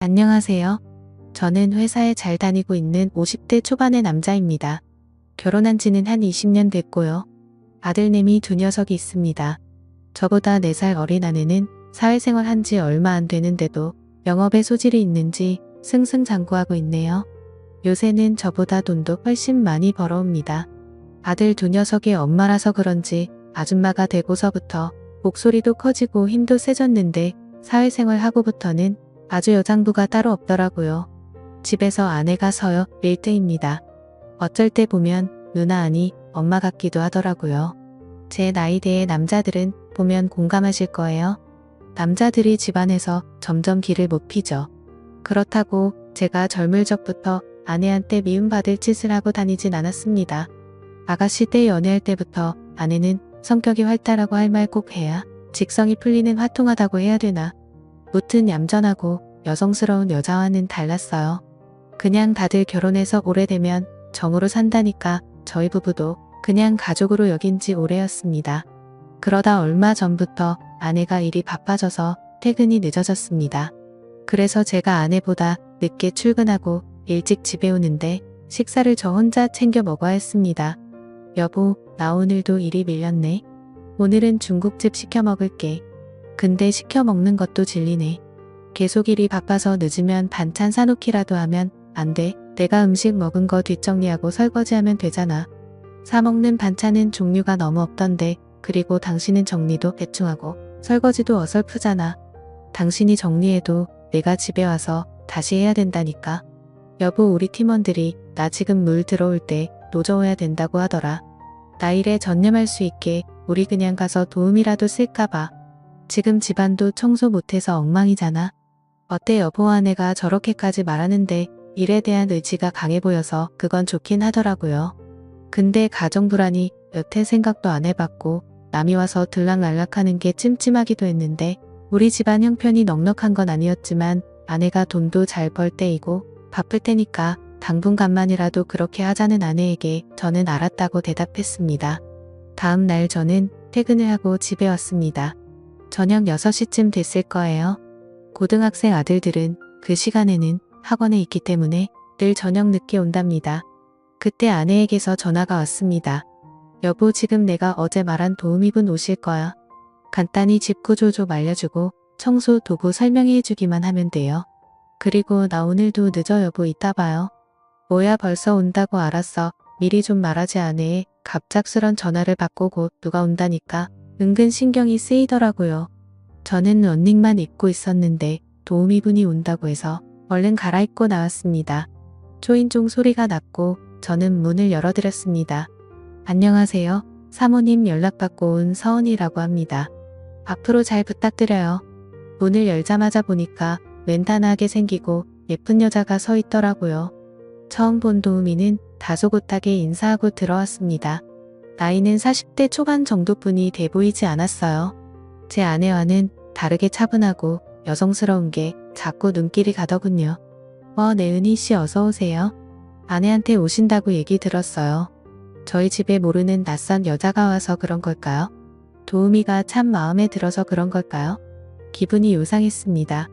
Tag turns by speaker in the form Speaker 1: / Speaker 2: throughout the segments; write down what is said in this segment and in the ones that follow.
Speaker 1: 안녕하세요. 저는 회사에 잘 다니고 있는 50대 초반의 남자입니다. 결혼한 지는 한 20년 됐고요. 아들내미 두 녀석이 있습니다. 저보다 4살 어린 아내는 사회생활 한 지 얼마 안 되는데도 영업에 소질이 있는지 승승장구하고 있네요. 요새는 저보다 돈도 훨씬 많이 벌어옵니다. 아들 두 녀석의 엄마라서 그런지 아줌마가 되고서부터 목소리도 커지고 힘도 세졌는데 사회생활 하고부터는 아주 여장부가 따로 없더라고요. 집에서 아내가 서요 1등입니다. 어쩔 때 보면 누나 아니 엄마 같기도 하더라고요. 제 나이대의 남자들은 보면 공감하실 거예요. 남자들이 집안에서 점점 기를 못 피죠. 그렇다고 제가 젊을 적부터 아내한테 미움받을 짓을 하고 다니진 않았습니다. 아가씨 때 연애할 때부터 아내는 성격이 활달하고 할 말 꼭 해야 직성이 풀리는 화통하다고 해야 되나. 무튼 얌전하고 여성스러운 여자와는 달랐어요. 그냥 다들 결혼해서 오래되면 정으로 산다니까 저희 부부도 그냥 가족으로 여긴 지 오래였습니다. 그러다 얼마 전부터 아내가 일이 바빠져서 퇴근이 늦어졌습니다. 그래서 제가 아내보다 늦게 출근하고 일찍 집에 오는데 식사를 저 혼자 챙겨 먹어야 했습니다. 여보, 나 오늘도 일이 밀렸네. 오늘은 중국집 시켜 먹을게. 근데 시켜 먹는 것도 질리네. 계속 일이 바빠서 늦으면 반찬 사놓기라도 하면 안 돼. 내가 음식 먹은 거 뒷정리하고 설거지하면 되잖아. 사먹는 반찬은 종류가 너무 없던데 그리고 당신은 정리도 대충 하고 설거지도 어설프잖아. 당신이 정리해도 내가 집에 와서 다시 해야 된다니까. 여보, 우리 팀원들이 나 지금 물 들어올 때 노져와야 된다고 하더라. 나 일에 전념할 수 있게 우리 그냥 가서 도움이라도 쓸까봐. 지금 집안도 청소 못해서 엉망이잖아. 어때 여보, 아내가 저렇게까지 말하는데 일에 대한 의지가 강해 보여서 그건 좋긴 하더라고요. 근데 가정 불안이 여태 생각도 안 해봤고 남이 와서 들락날락하는 게 찜찜하기도 했는데 우리 집안 형편이 넉넉한 건 아니었지만 아내가 돈도 잘 벌 때이고 바쁠 때니까 당분간만이라도 그렇게 하자는 아내에게 저는 알았다고 대답했습니다. 다음 날 저는 퇴근을 하고 집에 왔습니다. 저녁 6시쯤 됐을 거예요. 고등학생 아들들은 그 시간에는 학원에 있기 때문에 늘 저녁 늦게 온답니다. 그때 아내에게서 전화가 왔습니다. 여보, 지금 내가 어제 말한 도우미분 오실 거야. 간단히 집 구조 좀 알려주고 청소 도구 설명해 주기만 하면 돼요. 그리고 나 오늘도 늦어 여보, 이따 봐요. 뭐야, 벌써 온다고? 알았어. 미리 좀 말하지. 아내의 갑작스런 전화를 받고 곧 누가 온다니까 은근 신경이 쓰이더라고요. 저는 런닝만 입고 있었는데 도우미분이 온다고 해서 얼른 갈아입고 나왔습니다. 초인종 소리가 났고 저는 문을 열어드렸습니다. 안녕하세요. 사모님 연락받고 온 서은이라고 합니다. 앞으로 잘 부탁드려요. 문을 열자마자 보니까 웬단하게 생기고 예쁜 여자가 서 있더라고요. 처음 본 도우미는 다소곳하게 인사하고 들어왔습니다. 나이는 40대 초반 정도뿐이 돼 보이지 않았어요. 제 아내와는 다르게 차분하고 여성스러운 게 자꾸 눈길이 가더군요. 네, 은희씨 어서 오세요. 아내한테 오신다고 얘기 들었어요. 저희 집에 모르는 낯선 여자가 와서 그런 걸까요? 도우미가 참 마음에 들어서 그런 걸까요? 기분이 요상했습니다.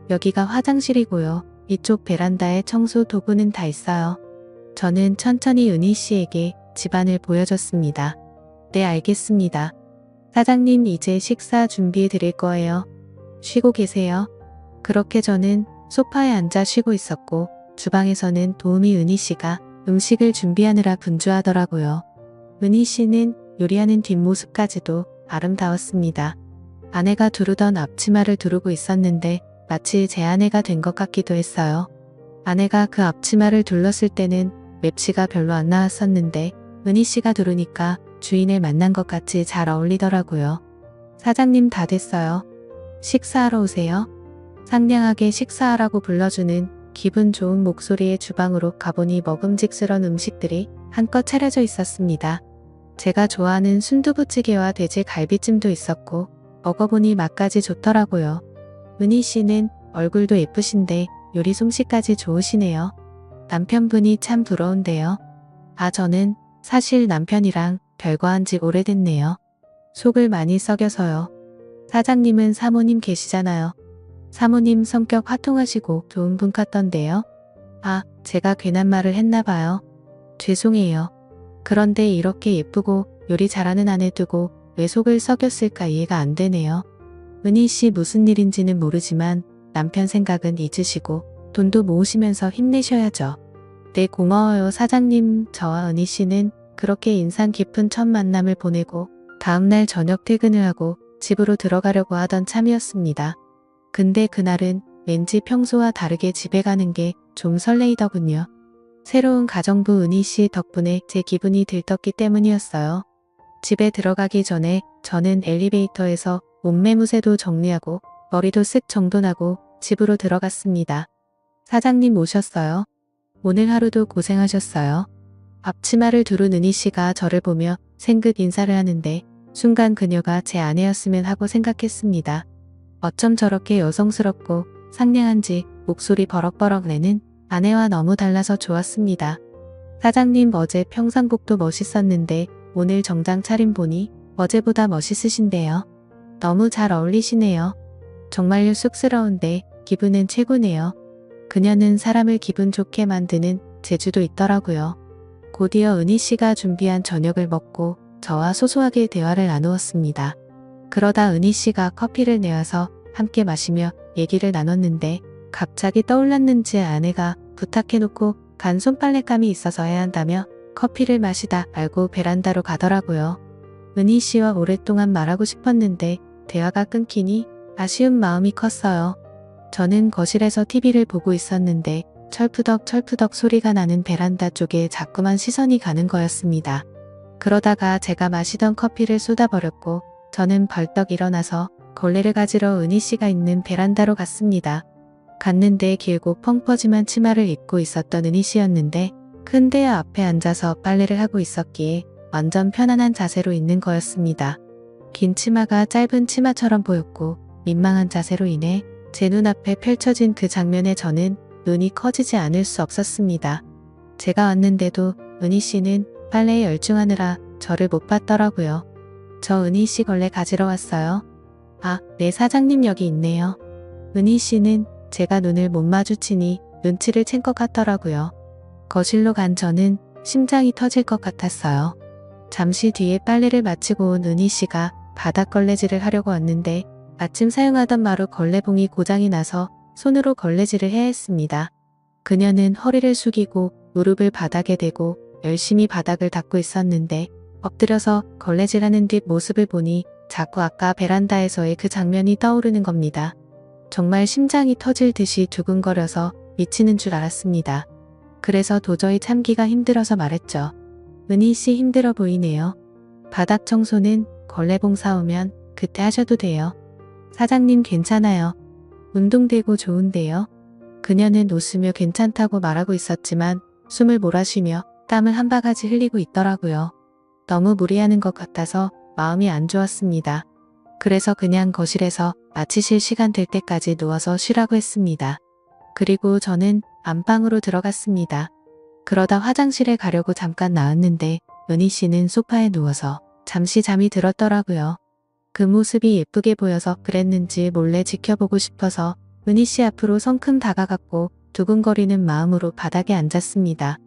Speaker 1: 여기가 화장실이고요. 이쪽 베란다에 청소 도구는 다 있어요. 저는 천천히 은희씨에게 집안을 보여줬습니다. 네, 알겠습니다. 사장님, 이제 식사 준비해 드릴 거예요. 쉬고 계세요. 그렇게 저는 소파에 앉아 쉬고 있었고 주방에서는 도우미 은희씨가 음식을 준비하느라 분주하더라고요. 은희씨는 요리하는 뒷모습까지도 아름다웠습니다. 아내가 두르던 앞치마를 두르고 있었는데 마치 제 아내가 된 것 같기도 했어요. 아내가 그 앞치마를 둘렀을 때는 맵시가 별로 안 나왔었는데 은희씨가 두르니까 주인을 만난 것 같이 잘 어울리더라고요. 사장님, 다 됐어요. 식사하러 오세요. 상냥하게 식사하라고 불러주는 기분 좋은 목소리의 주방으로 가보니 먹음직스러운 음식들이 한껏 차려져 있었습니다. 제가 좋아하는 순두부찌개와 돼지 갈비찜도 있었고 먹어보니 맛까지 좋더라고요. 은희씨는 얼굴도 예쁘신데 요리 솜씨까지 좋으시네요. 남편분이 참 부러운데요. 저는 사실 남편이랑 별거한 지 오래됐네요. 속을 많이 썩여서요. 사장님은 사모님 계시잖아요. 사모님 성격 화통하시고 좋은 분 같던데요. 아, 제가 괜한 말을 했나 봐요. 죄송해요. 그런데 이렇게 예쁘고 요리 잘하는 아내 두고 왜 속을 썩였을까 이해가 안 되네요. 은희 씨 무슨 일인지는 모르지만 남편 생각은 잊으시고 돈도 모으시면서 힘내셔야죠. 네, 고마워요 사장님. 저와 은희 씨는 그렇게 인상 깊은 첫 만남을 보내고 다음날 저녁 퇴근을 하고 집으로 들어가려고 하던 참이었습니다. 근데 그날은 왠지 평소와 다르게 집에 가는 게 좀 설레이더군요. 새로운 가정부 은희 씨 덕분에 제 기분이 들떴기 때문이었어요. 집에 들어가기 전에 저는 엘리베이터에서 옷매무새도 정리하고 머리도 쓱 정돈하고 집으로 들어갔습니다. 사장님 오셨어요? 오늘 하루도 고생하셨어요. 앞치마를 두른 은희 씨가 저를 보며 생긋 인사를 하는데 순간 그녀가 제 아내였으면 하고 생각했습니다. 어쩜 저렇게 여성스럽고 상냥한지 목소리 버럭버럭 내는 아내와 너무 달라서 좋았습니다. 사장님 어제 평상복도 멋있었는데 오늘 정장 차림 보니 어제보다 멋있으신데요. 너무 잘 어울리시네요. 정말요 쑥스러운데 기분은 최고네요. 그녀는 사람을 기분 좋게 만드는 재주도 있더라고요. 곧이어 은희 씨가 준비한 저녁을 먹고 저와 소소하게 대화를 나누었습니다. 그러다 은희 씨가 커피를 내와서 함께 마시며 얘기를 나눴는데 갑자기 떠올랐는지 아내가 부탁해놓고 간 손빨랫감이 있어서 해야 한다며 커피를 마시다 말고 베란다로 가더라고요. 은희 씨와 오랫동안 말하고 싶었는데 대화가 끊기니 아쉬운 마음이 컸어요. 저는 거실에서 TV를 보고 있었는데 철푸덕 소리가 나는 베란다 쪽에 자꾸만 시선이 가는 거였습니다. 그러다가 제가 마시던 커피를 쏟아버렸고 저는 벌떡 일어나서 걸레를 가지러 은희 씨가 있는 베란다로 갔습니다. 갔는데 길고 펑퍼짐한 치마를 입고 있었던 은희 씨였는데 큰 대야 앞에 앉아서 빨래를 하고 있었기에 완전 편안한 자세로 있는 거였습니다. 긴 치마가 짧은 치마처럼 보였고 민망한 자세로 인해 제 눈앞에 펼쳐진 그 장면에 저는 눈이 커지지 않을 수 없었습니다. 제가 왔는데도 은희 씨는 빨래에 열중하느라 저를 못 봤더라고요. 저 은희 씨 걸레 가지러 왔어요. 아, 네 사장님 여기 있네요. 은희 씨는 제가 눈을 못 마주치니 눈치를 챈 것 같더라고요. 거실로 간 저는 심장이 터질 것 같았어요. 잠시 뒤에 빨래를 마치고 온 은희 씨가 바닥 걸레질을 하려고 왔는데 마침 사용하던 마루 걸레봉이 고장이 나서 손으로 걸레질을 해야 했습니다. 그녀는 허리를 숙이고 무릎을 바닥에 대고 열심히 바닥을 닦고 있었는데 엎드려서 걸레질하는 뒷 모습을 보니 자꾸 아까 베란다에서의 그 장면이 떠오르는 겁니다. 정말 심장이 터질 듯이 두근거려서 미치는 줄 알았습니다. 그래서 도저히 참기가 힘들어서 말했죠. 은희 씨 힘들어 보이네요. 바닥 청소는 걸레봉 사오면 그때 하셔도 돼요. 사장님 괜찮아요. 운동되고 좋은데요. 그녀는 웃으며 괜찮다고 말하고 있었지만 숨을 몰아쉬며 땀을 한 바가지 흘리고 있더라고요. 너무 무리하는 것 같아서 마음이 안 좋았습니다. 그래서 그냥 거실에서 마치실 시간 될 때까지 누워서 쉬라고 했습니다. 그리고 저는 안방으로 들어갔습니다. 그러다 화장실에 가려고 잠깐 나왔는데 은희 씨는 소파에 누워서 잠시 잠이 들었더라고요. 그 모습이 예쁘게 보여서 그랬는지 몰래 지켜보고 싶어서 은희 씨 앞으로 성큼 다가갔고 두근거리는 마음으로 바닥에 앉았습니다.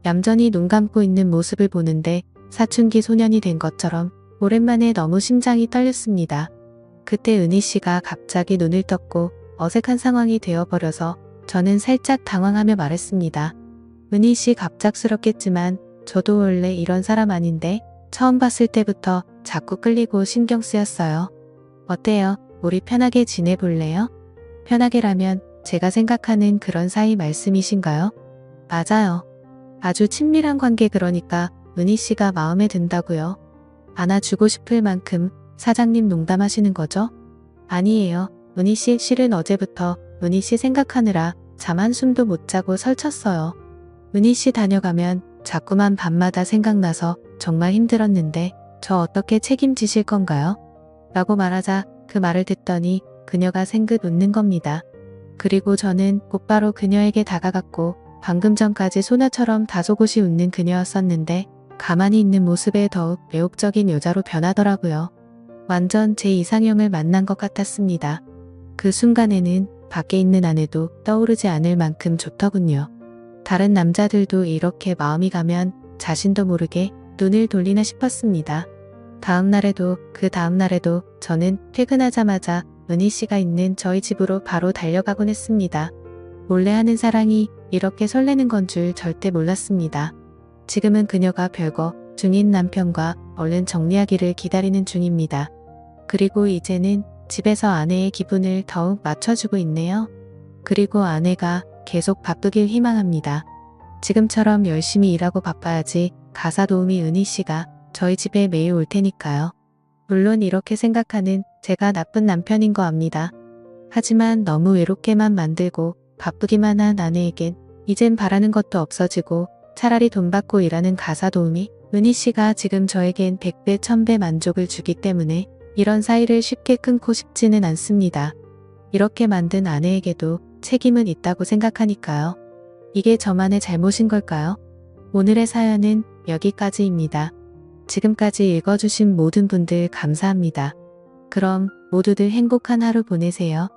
Speaker 1: 얌전히 눈 감고 있는 모습을 보는데 사춘기 소년이 된 것처럼 오랜만에 너무 심장이 떨렸습니다. 그때 은희 씨가 갑자기 눈을 떴고 어색한 상황이 되어버려서 저는 살짝 당황하며 말했습니다. 은희 씨 갑작스럽겠지만 저도 원래 이런 사람 아닌데 처음 봤을 때부터 자꾸 끌리고 신경 쓰였어요. 어때요? 우리 편하게 지내볼래요? 편하게라면 제가 생각하는 그런 사이 말씀이신가요? 맞아요. 아주 친밀한 관계 그러니까 은희 씨가 마음에 든다고요. 안아주고 싶을 만큼 사장님 농담하시는 거죠? 아니에요. 은희 씨 실은 어제부터 은희 씨 생각하느라 잠 한숨도 못 자고 설쳤어요. 은희 씨 다녀가면 자꾸만 밤마다 생각나서 정말 힘들었는데 저 어떻게 책임지실 건가요? 라고 말하자 그 말을 듣더니 그녀가 생긋 웃는 겁니다. 그리고 저는 곧바로 그녀에게 다가갔고 방금 전까지 소녀처럼 다소곳이 웃는 그녀였었는데 가만히 있는 모습에 더욱 매혹적인 여자로 변하더라고요. 완전 제 이상형을 만난 것 같았습니다. 그 순간에는 밖에 있는 아내도 떠오르지 않을 만큼 좋더군요. 다른 남자들도 이렇게 마음이 가면 자신도 모르게 눈을 돌리나 싶었습니다. 다음 날에도 그 다음 날에도 저는 퇴근하자마자 은희 씨가 있는 저희 집으로 바로 달려가곤 했습니다. 몰래 하는 사랑이 이렇게 설레는 건 줄 절대 몰랐습니다. 지금은 그녀가 별거 중인 남편과 얼른 정리하기를 기다리는 중입니다. 그리고 이제는 집에서 아내의 기분을 더욱 맞춰주고 있네요. 그리고 아내가 계속 바쁘길 희망합니다. 지금처럼 열심히 일하고 바빠야지 가사 도우미 은희 씨가 저희 집에 매일 올 테니까요. 물론 이렇게 생각하는 제가 나쁜 남편인 거 압니다. 하지만 너무 외롭게만 만들고 바쁘기만 한 아내에겐 이젠 바라는 것도 없어지고 차라리 돈 받고 일하는 가사 도우미 은희 씨가 지금 저에겐 100배 1000배 만족을 주기 때문에 이런 사이를 쉽게 끊고 싶지는 않습니다. 이렇게 만든 아내에게도 책임은 있다고 생각하니까요. 이게 저만의 잘못인 걸까요? 오늘의 사연은 여기까지입니다. 지금까지 읽어주신 모든 분들 감사합니다. 그럼 모두들 행복한 하루 보내세요.